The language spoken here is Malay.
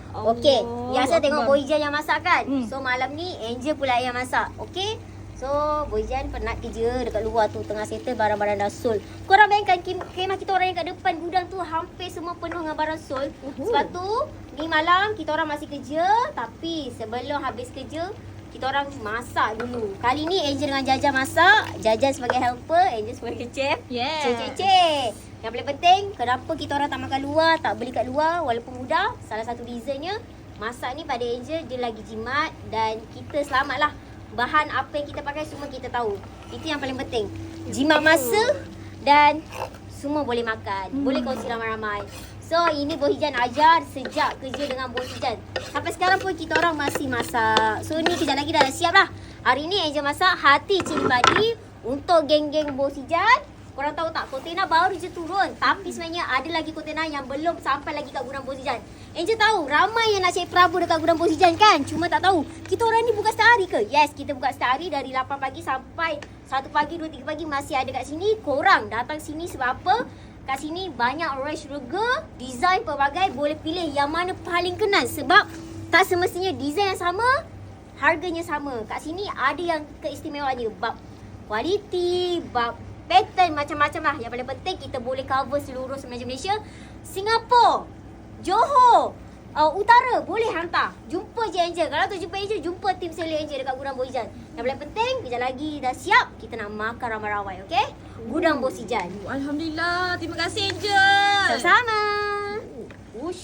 Okey, biasa tengok Akbar. Boyjan yang masak kan? Hmm. So malam ni Angel pula yang masak. Okey? So Boyjan penat kerja dekat luar tu tengah settle barang-barang Dasul. Korang bayangkan kemah kita orang yang kat depan gudang tu hampir semua penuh dengan barang Sul. Sebab tu ni malam kita orang masih kerja, tapi sebelum habis kerja kita orang masak dulu. Kali ni Angel dengan Jaja masak, Jaja sebagai helper, Angel sebagai chef. Yeah. Cek. Yang paling penting, kenapa kita orang tak makan luar, tak beli kat luar walaupun mudah. Salah satu reasonnya, masak ni pada Angel dia lagi jimat dan kita selamatlah. Bahan apa yang kita pakai semua kita tahu. Itu yang paling penting. Jimat masa dan semua boleh makan. Boleh kongsi ramai-ramai. So ini Boyjan ajar sejak kerja dengan Boyjan. Sampai sekarang pun kita orang masih masak. So ni kejap lagi dah siap lah. Hari ni Angel masak hati cili padi untuk geng-geng Boyjan. Korang tahu tak, kontena baru je turun. Tapi sebenarnya ada lagi kontena yang belum sampai lagi kat gudang Boyjan. Angel tahu ramai yang nak cari Prabu dekat gudang Boyjan kan? Cuma tak tahu, kita orang ni buka setiap hari ke? Yes, kita buka setiap hari dari 8 pagi sampai 1 pagi, 2, 3 pagi masih ada kat sini. Korang datang sini sebab apa? Kat sini banyak range rega, design pelbagai, boleh pilih yang mana paling kenal. Sebab tak semestinya design yang sama, harganya sama. Kat sini ada yang keistimewaannya. Bab kualiti, bab pattern macam-macam lah. Yang paling penting kita boleh cover seluruh semenanjung Malaysia. Singapura, Johor, Utara boleh hantar. Jumpa je Angel. Kalau tu jumpa Angel, jumpa tim sale Angel dekat gudang Boyjan. Yang paling penting, kejap lagi dah siap. Kita nak makan ramai-ramai, okey? Gudang Boyjan. Alhamdulillah. Terima kasih Angel. Sama-sama.